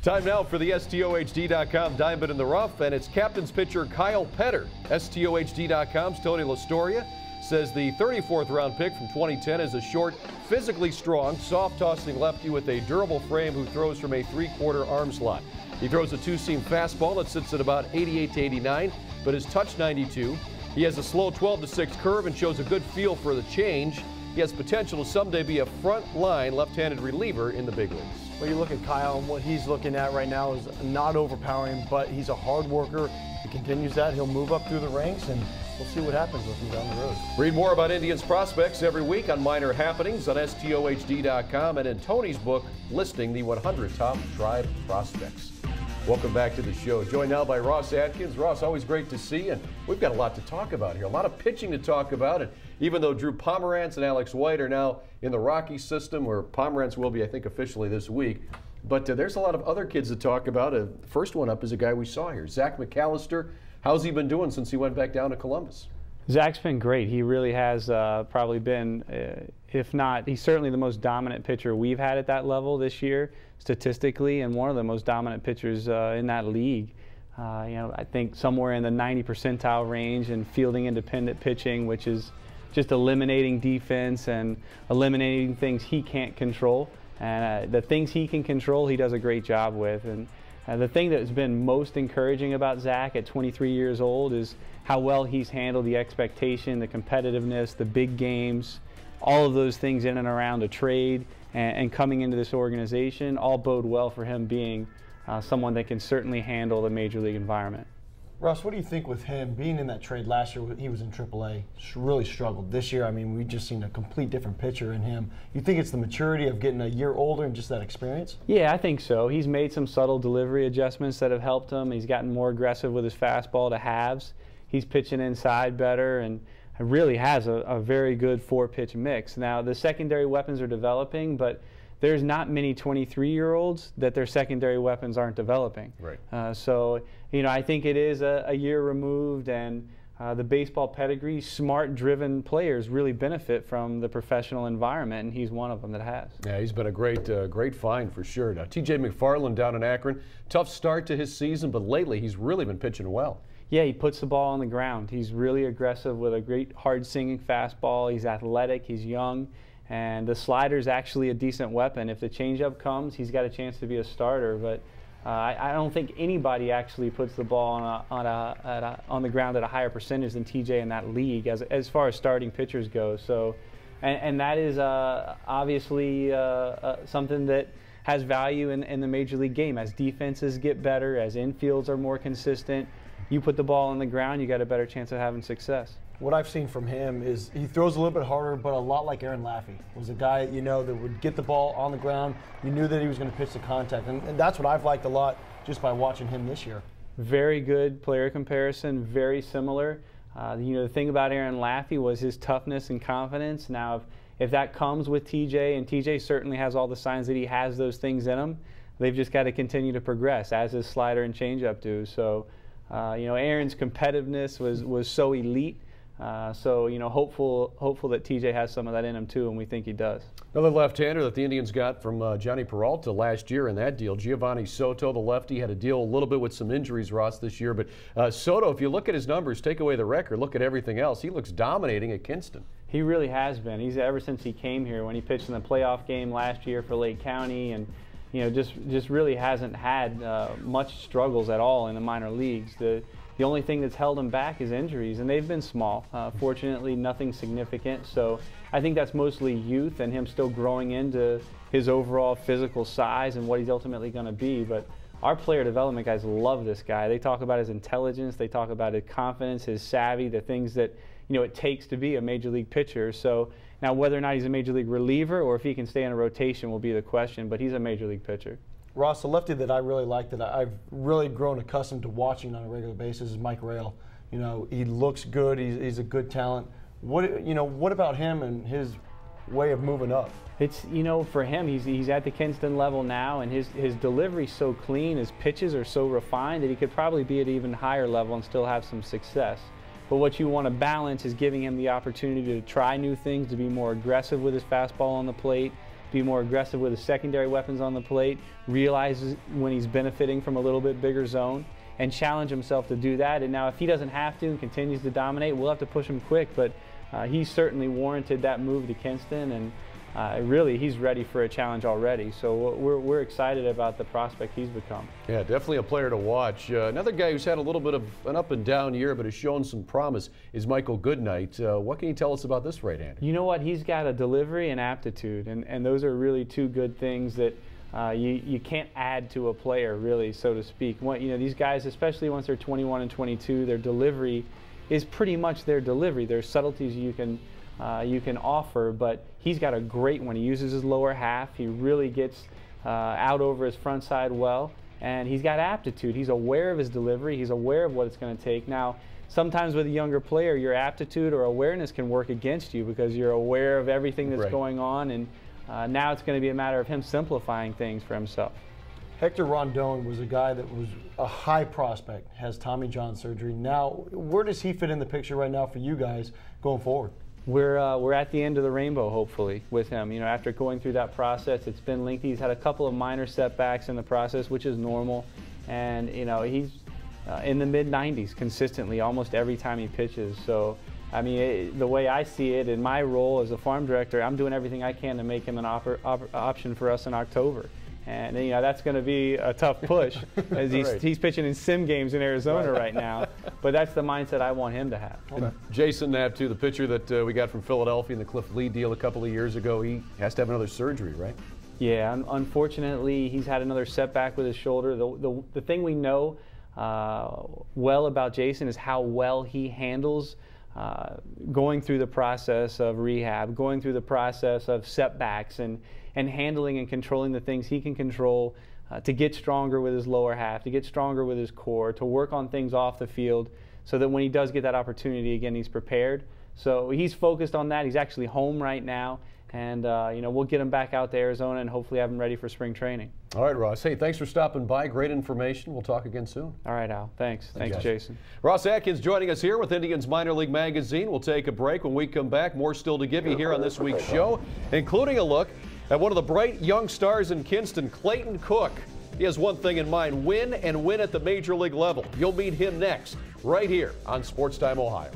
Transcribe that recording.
Time now for the STOHD.com Diamond in the Rough, and it's Captain's pitcher Kyle Petter. STOHD.com's Tony LaStoria says the 34th round pick from 2010 is a short, physically strong, soft-tossing lefty with a durable frame who throws from a three-quarter arm slot. He throws a two-seam fastball that sits at about 88 to 89, but is touch 92. He has a slow 12-6 curve and shows a good feel for the change. He has potential to someday be a front-line left-handed reliever in the big leagues. Well, you look at Kyle, and what he's looking at right now is not overpowering, but he's a hard worker. If he continues that, he'll move up through the ranks, and we'll see what happens with him down the road. Read more about Indians prospects every week on Minor Happenings on STOHD.com and in Tony's book listing the 100 top Tribe prospects. Welcome back to the show. Joined now by Ross Atkins. Ross, always great to see you. And we've got a lot to talk about here, a lot of pitching to talk about. And even though Drew Pomerantz and Alex White are now in the Rocky system, where Pomerantz will be, I think, officially this week, but there's a lot of other kids to talk about. First one up is a guy we saw here, Zach McAllister. How's he been doing since he went back down to Columbus? Zach's been great. He really has probably been, if not, he's certainly the most dominant pitcher we've had at that level this year, statistically, and one of the most dominant pitchers in that league. I think somewhere in the 90 percentile range in fielding independent pitching, which is just eliminating defense and eliminating things he can't control. And the things he can control, he does a great job with. And the thing that's been most encouraging about Zach at 23 years old is how well he's handled the expectation, the competitiveness, the big games, all of those things in and around a trade and coming into this organization all bode well for him being someone that can certainly handle the major league environment. Russ, what do you think with him being in that trade last year? He was in AAA, really struggled. This year, I mean, we've just seen a complete different pitcher in him. You think it's the maturity of getting a year older and just that experience? Yeah, I think so. He's made some subtle delivery adjustments that have helped him. He's gotten more aggressive with his fastball to halves. He's pitching inside better and really has a very good four-pitch mix. Now, the secondary weapons are developing, but there's not many 23-year-olds that their secondary weapons aren't developing. Right. So, I think it is a year removed, and the baseball pedigree, smart, driven players really benefit from the professional environment, and he's one of them that has. Yeah, he's been a great find for sure. Now, T.J. McFarland down in Akron, tough start to his season, but lately he's really been pitching well. Yeah, he puts the ball on the ground. He's really aggressive with a great hard-singing fastball. He's athletic, he's young, and the slider's actually a decent weapon. If the changeup comes, he's got a chance to be a starter, but I don't think anybody actually puts the ball on the ground at a higher percentage than TJ in that league as far as starting pitchers go. So, and that is obviously something that has value in the major league game. As defenses get better, as infields are more consistent, you put the ball on the ground, you got a better chance of having success. What I've seen from him is he throws a little bit harder, but a lot like Aaron Laffey. Was a guy, that would get the ball on the ground. You knew that he was going to pitch the contact, and that's what I've liked a lot just by watching him this year. Very good player comparison, very similar. The thing about Aaron Laffey was his toughness and confidence. Now, if that comes with TJ, and TJ certainly has all the signs that he has those things in him, they've just got to continue to progress, as his slider and changeup do. So, Aaron's competitiveness was so elite. Hopeful that TJ has some of that in him too, and we think he does. Another left-hander that the Indians got from Johnny Peralta last year in that deal, Giovanni Soto, the lefty, had to deal a little bit with some injuries, Ross, this year. But Soto, if you look at his numbers, take away the record, look at everything else, he looks dominating at Kinston. He really has been. He's ever since he came here, when he pitched in the playoff game last year for Lake County, and just really hasn't had much struggles at all in the minor leagues. The only thing that's held him back is injuries, and they've been small. Fortunately, nothing significant. So I think that's mostly youth and him still growing into his overall physical size and what he's ultimately going to be. But our player development guys love this guy. They talk about his intelligence, they talk about his confidence, his savvy, the things that it takes to be a major league pitcher. So now whether or not he's a major league reliever or if he can stay in a rotation will be the question, but he's a major league pitcher. Ross, the lefty that I really like, that I've really grown accustomed to watching on a regular basis, is Mike Rail. He looks good. He's a good talent. What about him and his way of moving up? It's for him, he's at the Kinston level now, and his delivery's so clean, his pitches are so refined that he could probably be at an even higher level and still have some success. But what you want to balance is giving him the opportunity to try new things, to be more aggressive with his fastball on the plate, be more aggressive with his secondary weapons on the plate, realize when he's benefiting from a little bit bigger zone, and challenge himself to do that. And now if he doesn't have to and continues to dominate, we'll have to push him quick, but he certainly warranted that move to Kinston, and really he's ready for a challenge already. So we're excited about the prospect he's become. Yeah, definitely a player to watch. Another guy who's had a little bit of an up and down year but has shown some promise is Michael Goodnight. What can you tell us about this right-hander? You know what, he's got a delivery and aptitude, and those are really two good things that you can't add to a player, really, so to speak. These guys, especially once they're 21 and 22, their delivery is pretty much their delivery. There's subtleties you can offer, but he's got a great one. He uses his lower half. He really gets out over his front side well, and he's got aptitude. He's aware of his delivery. He's aware of what it's going to take. Now, sometimes with a younger player, your aptitude or awareness can work against you because you're aware of everything that's going on, and now it's going to be a matter of him simplifying things for himself. Hector Rondon was a guy that was a high prospect, has Tommy John surgery. Now, where does he fit in the picture right now for you guys going forward? We're at the end of the rainbow, hopefully, with him. After going through that process, it's been lengthy. He's had a couple of minor setbacks in the process, which is normal. And, he's in the mid-90s consistently almost every time he pitches. So, the way I see it in my role as a farm director, I'm doing everything I can to make him an option for us in October. And that's going to be a tough push as he's pitching in sim games in Arizona right now. But that's the mindset I want him to have. Okay. Jason Knapp, too, the pitcher that we got from Philadelphia in the Cliff Lee deal a couple of years ago, he has to have another surgery, right? Yeah, unfortunately, he's had another setback with his shoulder. The thing we know well about Jason is how well he handles going through the process of rehab, going through the process of setbacks, and handling and controlling the things he can control to get stronger with his lower half, to get stronger with his core, to work on things off the field so that when he does get that opportunity again, he's prepared. So he's focused on that. He's actually home right now, and we'll get him back out to Arizona and hopefully have him ready for spring training. All right, Ross. Hey, thanks for stopping by. Great information. We'll talk again soon. All right, Al. Thanks, Jason. Ross Atkins joining us here with Indians Minor League Magazine. We'll take a break. When we come back, more still to give you here on this week's show, including a look at one of the bright young stars in Kinston, Clayton Cook. He has one thing in mind: win and win at the major league level. You'll meet him next, right here on SportsTime Ohio.